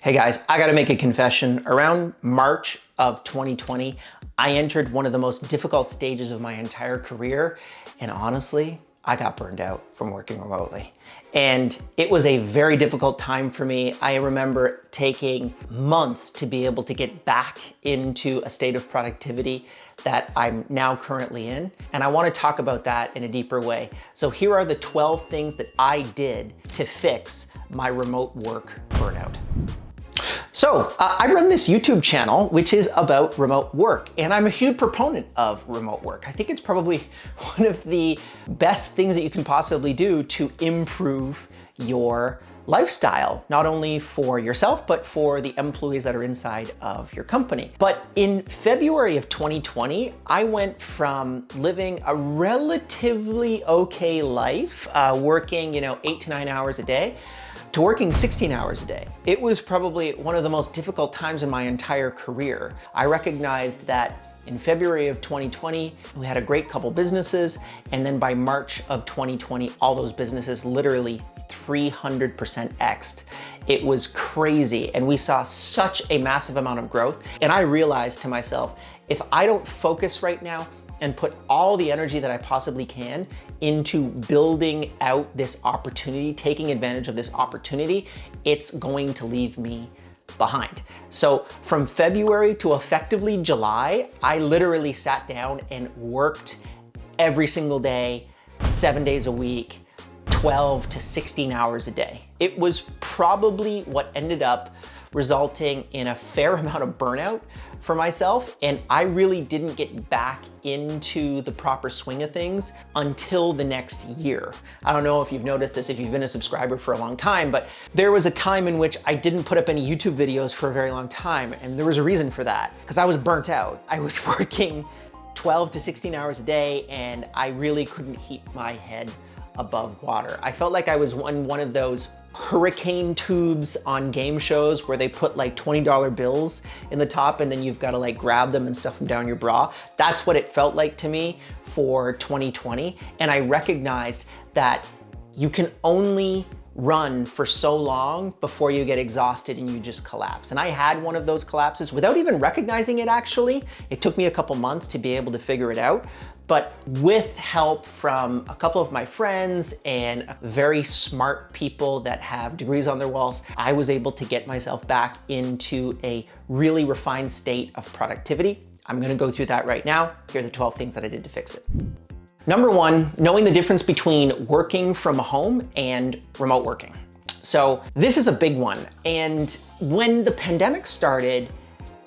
Hey guys, I gotta make a confession. Around March of 2020, I entered one of the most difficult stages of my entire career, and honestly, I got burned out from working remotely. And it was a very difficult time for me. I remember taking months to be able to get back into a state of productivity that I'm now currently in. And I wanna talk about that in a deeper way. So here are the 12 things that I did to fix my remote work burnout. So I run this YouTube channel, which is about remote work, and I'm a huge proponent of remote work. I think it's probably one of the best things that you can possibly do to improve your lifestyle, not only for yourself, but for the employees that are inside of your company. But in February of 2020, I went from living a relatively okay life, working 8 to 9 hours a day, to working 16 hours a day. It was probably one of the most difficult times in my entire career. I recognized that in February of 2020, we had a great couple businesses, and then by March of 2020, all those businesses literally 300% X'd. It was crazy, and we saw such a massive amount of growth, and I realized to myself, if I don't focus right now and put all the energy that I possibly can into building out this opportunity, taking advantage of this opportunity, it's going to leave me behind. So from February to effectively July, I literally sat down and worked every single day, 7 days a week, 12 to 16 hours a day. It was probably what ended up resulting in a fair amount of burnout for myself, and I really didn't get back into the proper swing of things until the next year. I don't know if you've noticed this if you've been a subscriber for a long time, but there was a time in which I didn't put up any YouTube videos for a very long time, and there was a reason for that, because I was burnt out. I was working 12 to 16 hours a day, and I really couldn't keep my head above water. I felt like I was in one of those hurricane tubes on game shows where they put like $20 bills in the top and then you've got to like grab them and stuff them down your bra. That's what it felt like to me for 2020. And I recognized that you can only run for so long before you get exhausted and you just collapse. And I had one of those collapses without even recognizing it actually. It took me a couple months to be able to figure it out. But with help from a couple of my friends and very smart people that have degrees on their walls, I was able to get myself back into a really refined state of productivity. I'm gonna go through that right now. Here are the 12 things that I did to fix it. Number one, knowing the difference between working from home and remote working. So this is a big one. And when the pandemic started,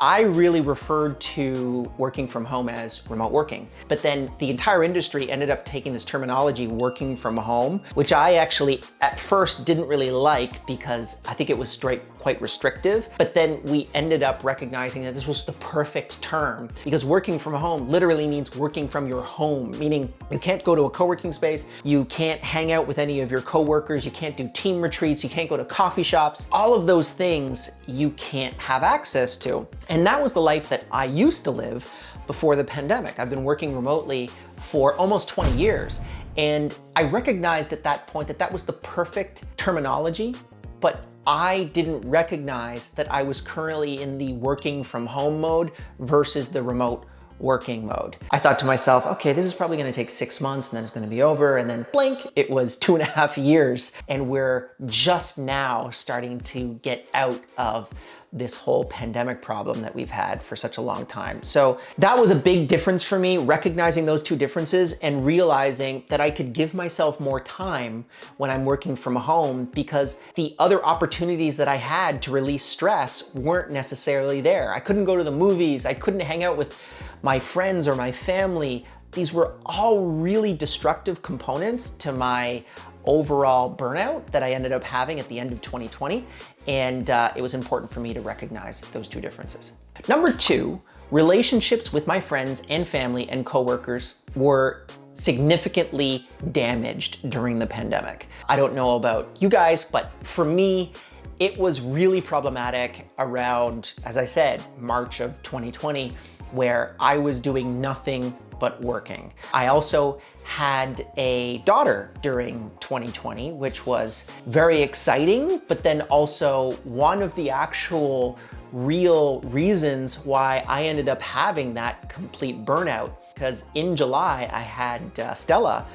I really referred to working from home as remote working. But then the entire industry ended up taking this terminology, working from home, which I actually at first didn't really like because I think it was quite restrictive. But then we ended up recognizing that this was the perfect term because working from home literally means working from your home, meaning you can't go to a co-working space, you can't hang out with any of your coworkers, you can't do team retreats, you can't go to coffee shops. All of those things you can't have access to. And that was the life that I used to live before the pandemic. I've been working remotely for almost 20 years. And I recognized at that point that that was the perfect terminology, but I didn't recognize that I was currently in the working from home mode versus the remote working mode. I thought to myself, okay, this is probably gonna take 6 months and then it's gonna be over, and then blink, it was 2.5 years, and we're just now starting to get out of this whole pandemic problem that we've had for such a long time. So that was a big difference for me, recognizing those two differences and realizing that I could give myself more time when I'm working from home because the other opportunities that I had to release stress weren't necessarily there. I couldn't go to the movies, I couldn't hang out with my friends or my family. These were all really destructive components to my overall burnout that I ended up having at the end of 2020. And it was important for me to recognize those two differences. Number two, relationships with my friends and family and coworkers were significantly damaged during the pandemic. I don't know about you guys, but for me, it was really problematic around, as I said, March of 2020, where I was doing nothing but but working. I also had a daughter during 2020, which was very exciting, but then also one of the actual real reasons why I ended up having that complete burnout. Because in July, I had Stella,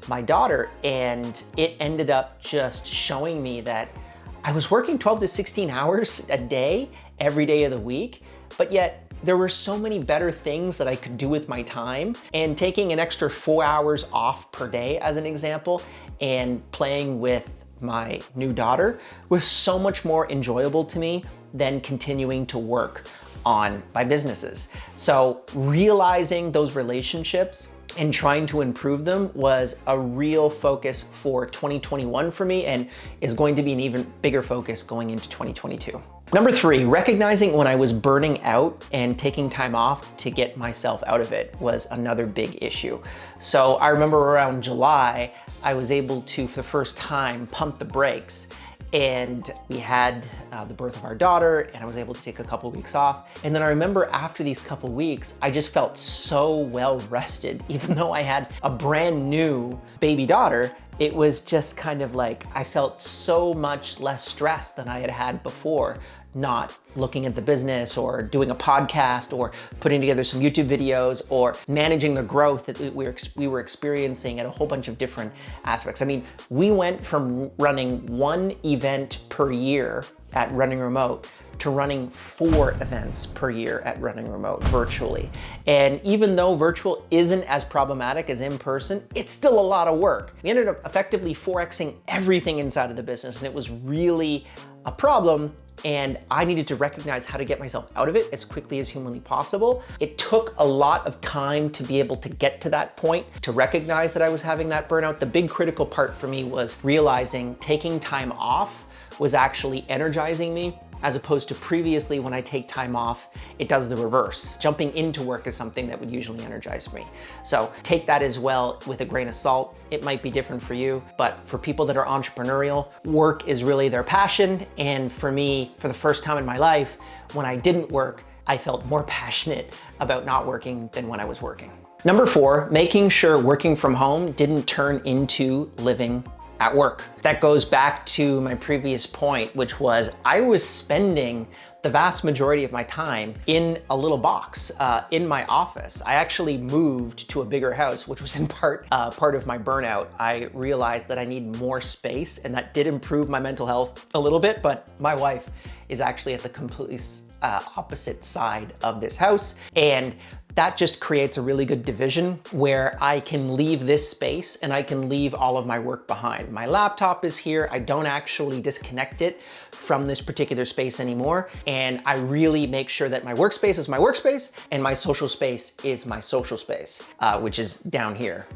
my daughter, and it ended up just showing me that I was working 12 to 16 hours a day, every day of the week, but yet there were so many better things that I could do with my time. And taking an extra 4 hours off per day, as an example, and playing with my new daughter was so much more enjoyable to me than continuing to work on my businesses. So realizing those relationships and trying to improve them was a real focus for 2021 for me, and is going to be an even bigger focus going into 2022. Number 3, recognizing when I was burning out and taking time off to get myself out of it was another big issue. So I remember around July, I was able to, for the first time, pump the brakes. And we had the birth of our daughter, and I was able to take a couple weeks off. And then I remember after these couple weeks, I just felt so well rested. Even though I had a brand new baby daughter, it was just kind of like, I felt so much less stress than I had had before, not looking at the business or doing a podcast or putting together some YouTube videos or managing the growth that we were experiencing at a whole bunch of different aspects. I mean, we went from running 1 event per year at Running Remote to running 4 events per year at Running Remote virtually. And even though virtual isn't as problematic as in person, it's still a lot of work. We ended up effectively 4xing everything inside of the business, and it was really a problem, and I needed to recognize how to get myself out of it as quickly as humanly possible. It took a lot of time to be able to get to that point, to recognize that I was having that burnout. The big critical part for me was realizing taking time off was actually energizing me, as opposed to previously when I take time off, it does the reverse. Jumping into work is something that would usually energize me. So take that as well with a grain of salt. It might be different for you, but for people that are entrepreneurial, work is really their passion. And for me, for the first time in my life, when I didn't work, I felt more passionate about not working than when I was working. Number 4, making sure working from home didn't turn into living at work. That goes back to my previous point, which was I was spending the vast majority of my time in a little box in my office. I actually moved to a bigger house, which was in part of my burnout. I realized that I need more space, and that did improve my mental health a little bit, but my wife is actually at the completely opposite side of this house. And that just creates a really good division where I can leave this space and I can leave all of my work behind. My laptop is here. I don't actually disconnect it from this particular space anymore. And I really make sure that my workspace is my workspace and my social space is my social space, which is down here.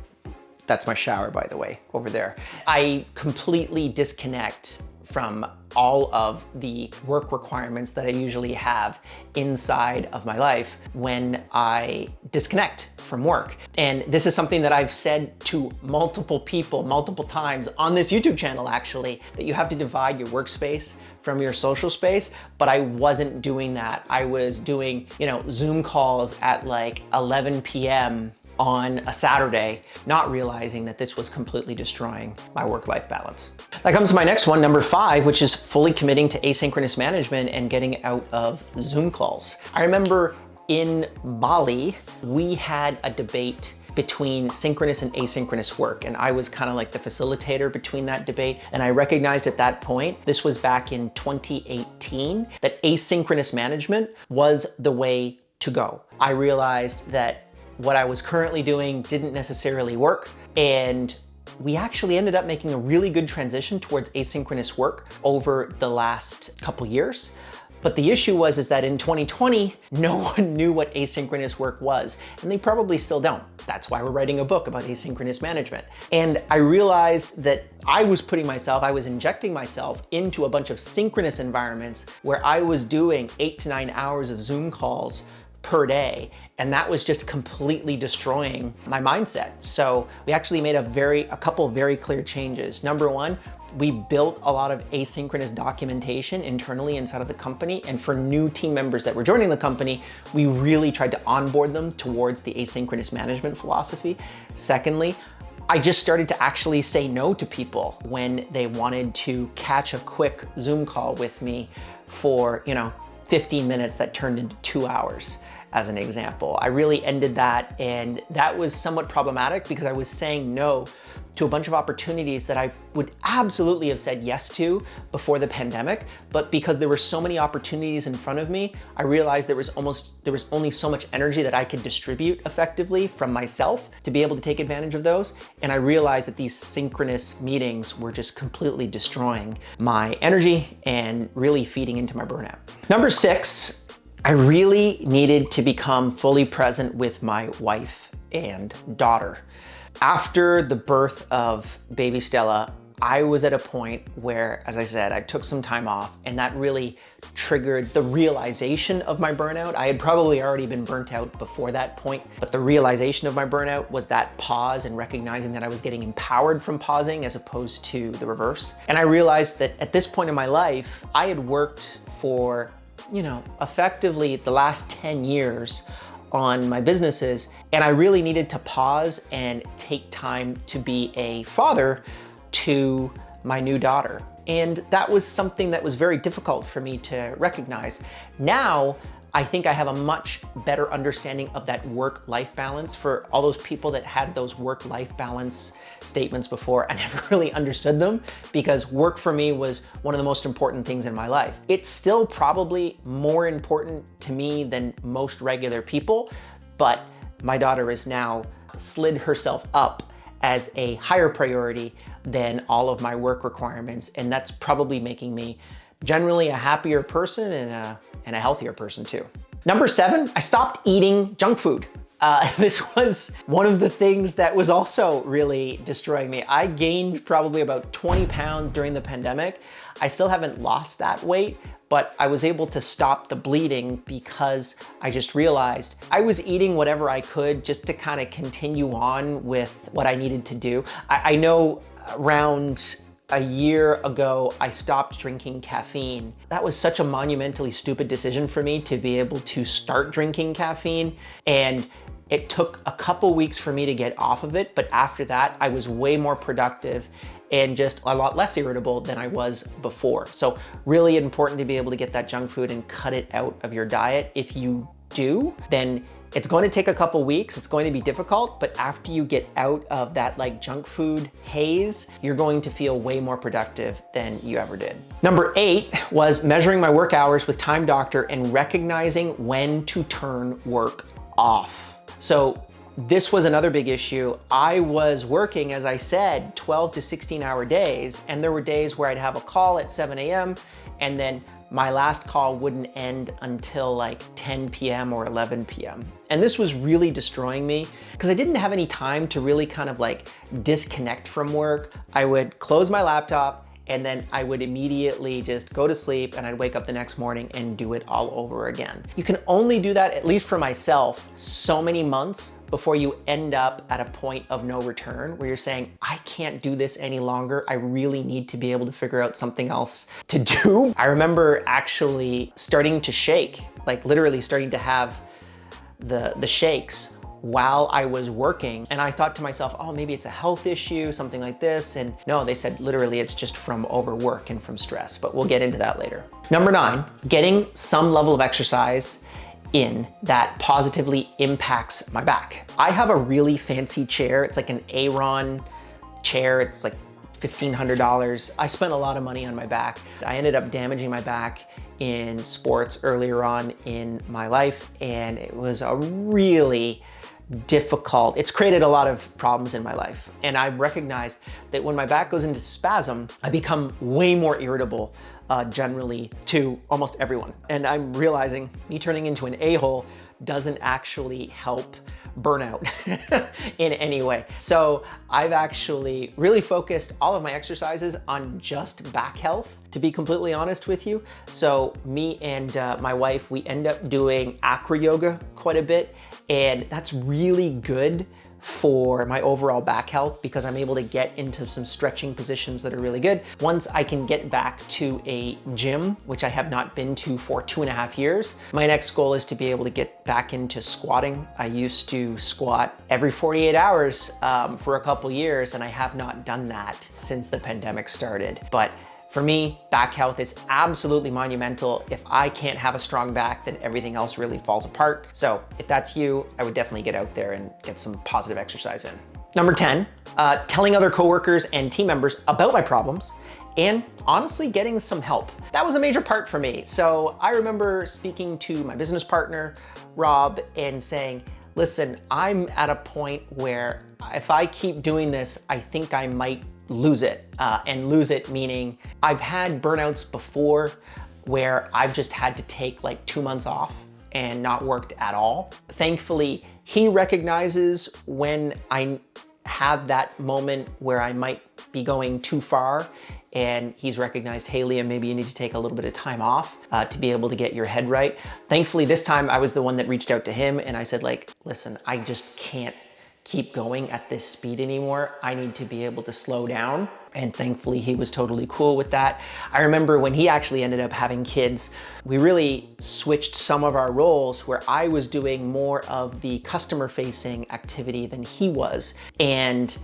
That's my shower, by the way, over there. I completely disconnect from all of the work requirements that I usually have inside of my life when I disconnect from work. And this is something that I've said to multiple people, multiple times on this YouTube channel, actually, that you have to divide your workspace from your social space, but I wasn't doing that. I was doing, Zoom calls at like 11 p.m. on a Saturday, not realizing that this was completely destroying my work-life balance. That comes to my next one, number 5, which is fully committing to asynchronous management and getting out of Zoom calls. I remember in Bali, we had a debate between synchronous and asynchronous work. And I was kind of like the facilitator between that debate. And I recognized at that point, this was back in 2018, that asynchronous management was the way to go. I realized that what I was currently doing didn't necessarily work, and we actually ended up making a really good transition towards asynchronous work over the last couple years. But the issue was that in 2020, no one knew what asynchronous work was, and they probably still don't. That's why we're writing a book about asynchronous management. And I realized that I was injecting myself into a bunch of synchronous environments where I was doing 8 to 9 hours of Zoom calls per day. And that was just completely destroying my mindset. So we actually made a couple very clear changes. Number one, we built a lot of asynchronous documentation internally inside of the company. And for new team members that were joining the company, we really tried to onboard them towards the asynchronous management philosophy. Secondly, I just started to actually say no to people when they wanted to catch a quick Zoom call with me for, 15 minutes that turned into 2 hours, as an example. I really ended that, and that was somewhat problematic because I was saying no to a bunch of opportunities that I would absolutely have said yes to before the pandemic, but because there were so many opportunities in front of me, I realized there was only so much energy that I could distribute effectively from myself to be able to take advantage of those. And I realized that these synchronous meetings were just completely destroying my energy and really feeding into my burnout. Number 6, I really needed to become fully present with my wife and daughter. After the birth of baby Stella, I was at a point where, as I said, I took some time off, and that really triggered the realization of my burnout. I had probably already been burnt out before that point, but the realization of my burnout was that pause and recognizing that I was getting empowered from pausing as opposed to the reverse. And I realized that at this point in my life, I had worked for, effectively the last 10 years on my businesses, and I really needed to pause and take time to be a father to my new daughter. And that was something that was very difficult for me to recognize. Now, I think I have a much better understanding of that work-life balance. For all those people that had those work-life balance statements before, I never really understood them because work for me was one of the most important things in my life. It's still probably more important to me than most regular people, but my daughter has now slid herself up as a higher priority than all of my work requirements, and that's probably making me generally a happier person and a healthier person too. Number 7, I stopped eating junk food. This was one of the things that was also really destroying me. I gained probably about 20 pounds during the pandemic. I still haven't lost that weight, but I was able to stop the bleeding because I just realized I was eating whatever I could just to kind of continue on with what I needed to do. I know around a year ago, I stopped drinking caffeine. That was such a monumentally stupid decision for me to be able to start drinking caffeine. And it took a couple weeks for me to get off of it. But after that, I was way more productive and just a lot less irritable than I was before. So really important to be able to get that junk food and cut it out of your diet. If you do, then it's going to take a couple weeks, it's going to be difficult, but after you get out of that junk food haze, you're going to feel way more productive than you ever did. Number 8 was measuring my work hours with Time Doctor and recognizing when to turn work off. So this was another big issue. I was working, as I said, 12 to 16-hour days, and there were days where I'd have a call at 7 a.m. and then my last call wouldn't end until 10 p.m. or 11 p.m. And this was really destroying me because I didn't have any time to really kind of disconnect from work. I would close my laptop and then I would immediately just go to sleep, and I'd wake up the next morning and do it all over again. You can only do that, at least for myself, so many months before you end up at a point of no return where you're saying, I can't do this any longer. I really need to be able to figure out something else to do. I remember actually starting to shake, literally starting to have the shakes while I was working. And I thought to myself, oh, maybe it's a health issue, something like this. And no, they said literally it's just from overwork and from stress, but we'll get into that later. Number 9, getting some level of exercise in that positively impacts my back. I have a really fancy chair. It's an Aeron chair. It's $1,500. I spent a lot of money on my back. I ended up damaging my back in sports earlier on in my life, and it was a really difficult, it's created a lot of problems in my life. And I've recognized that when my back goes into spasm, I become way more irritable generally to almost everyone. And I'm realizing me turning into an a-hole doesn't actually help burnout in any way. So I've actually really focused all of my exercises on just back health, to be completely honest with you. So me and my wife, we end up doing acro yoga quite a bit, and that's really good for my overall back health because I'm able to get into some stretching positions that are really good. Once I can get back to a gym, which I have not been to for 2.5 years, my next goal is to be able to get back into squatting. I used to squat every 48 hours for a couple years, and I have not done that since the pandemic started. But for me, back health is absolutely monumental. If I can't have a strong back, then everything else really falls apart. So if that's you, I would definitely get out there and get some positive exercise in. Number 10, telling other coworkers and team members about my problems and honestly getting some help. That was a major part for me. So I remember speaking to my business partner, Rob, and saying, listen, I'm at a point where if I keep doing this, I think I might lose it. And lose it meaning I've had burnouts before where I've just had to take like 2 months off and not worked at all. Thankfully, he recognizes when I have that moment where I might be going too far, and he's recognized, hey Liam, maybe you need to take a little bit of time off to be able to get your head right. Thankfully, this time I was the one that reached out to him and I said like, listen, I just can't keep going at this speed anymore. I need to be able to slow down. And thankfully he was totally cool with that. I remember when he actually ended up having kids, we really switched some of our roles where I was doing more of the customer facing activity than he was. And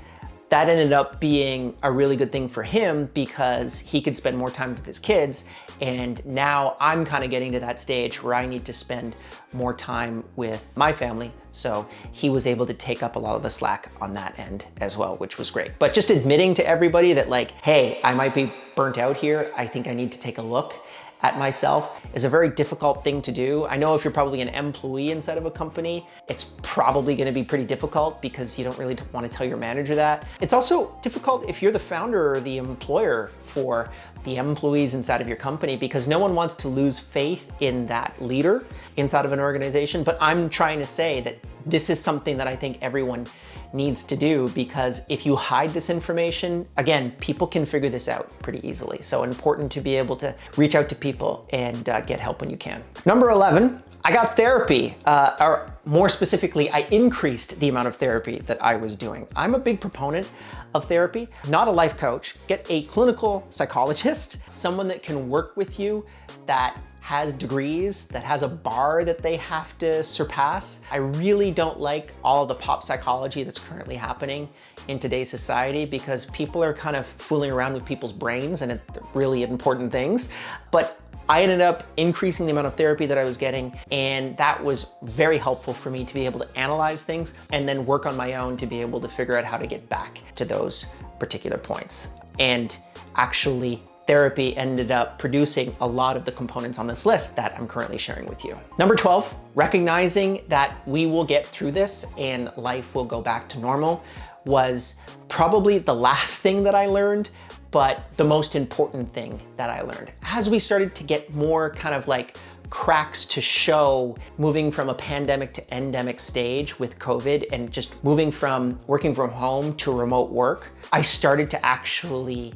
that ended up being a really good thing for him because he could spend more time with his kids. And now I'm kind of getting to that stage where I need to spend more time with my family. So he was able to take up a lot of the slack on that end as well, which was great. But just admitting to everybody that like, hey, I might be burnt out here. I think I need to take a look at myself is a very difficult thing to do. I know if you're probably an employee inside of a company, it's probably gonna be pretty difficult because you don't really want to tell your manager that. It's also difficult if you're the founder or the employer for the employees inside of your company because no one wants to lose faith in that leader inside of an organization. But I'm trying to say that this is something that I think everyone needs to do because if you hide this information, again, people can figure this out pretty easily. So important to be able to reach out to people and get help when you can. Number 11, I got therapy, or more specifically, I increased the amount of therapy that I was doing. I'm a big proponent of therapy, not a life coach. Get a clinical psychologist, someone that can work with you that has degrees, that has a bar that they have to surpass. I really don't like all of the pop psychology that's currently happening in today's society because people are kind of fooling around with people's brains and it's really important things. But I ended up increasing the amount of therapy that I was getting, and that was very helpful for me to be able to analyze things and then work on my own to be able to figure out how to get back to those particular points. And actually, therapy ended up producing a lot of the components on this list that I'm currently sharing with you. Number 12, recognizing that we will get through this and life will go back to normal was probably the last thing that I learned, but the most important thing that I learned. As we started to get more kind of like cracks to show moving from a pandemic to endemic stage with COVID and just moving from working from home to remote work, I started to actually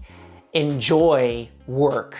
enjoy work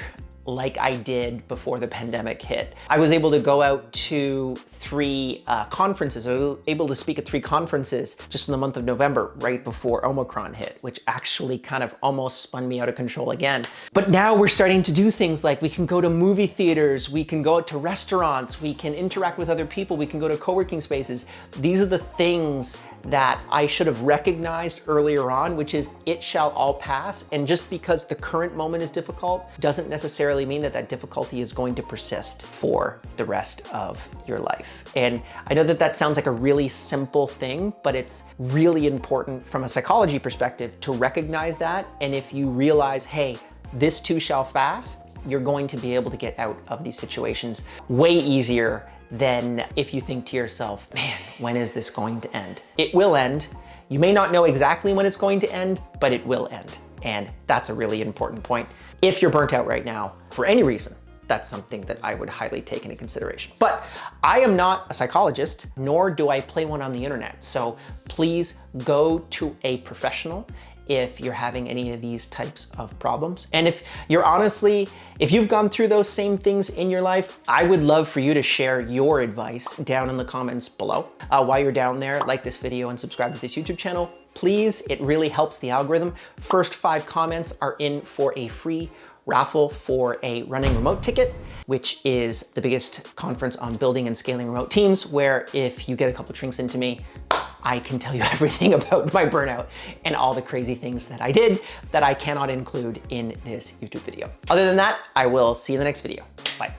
like I did before the pandemic hit. I was able to go out to 3 conferences. I was able to speak at 3 conferences just in the month of November, right before Omicron hit, which actually kind of almost spun me out of control again. But now we're starting to do things like we can go to movie theaters, we can go out to restaurants, we can interact with other people, we can go to co-working spaces. These are the things that I should have recognized earlier on, which is it shall all pass. And just because the current moment is difficult doesn't necessarily mean that that difficulty is going to persist for the rest of your life. And I know that that sounds like a really simple thing, but it's really important from a psychology perspective to recognize that. And if you realize, hey, this too shall pass, you're going to be able to get out of these situations way easier than if you think to yourself, man, when is this going to end? It will end. You may not know exactly when it's going to end, but it will end. And that's a really important point. If you're burnt out right now, for any reason, that's something that I would highly take into consideration. But I am not a psychologist, nor do I play one on the internet. So please go to a professional if you're having any of these types of problems. And if you've gone through those same things in your life, I would love for you to share your advice down in the comments below. While you're down there, like this video and subscribe to this YouTube channel, please. It really helps the algorithm. First 5 comments are in for a free raffle for a running remote ticket, which is the biggest conference on building and scaling remote teams, where if you get a couple drinks into me, I can tell you everything about my burnout and all the crazy things that I did that I cannot include in this YouTube video. Other than that, I will see you in the next video. Bye.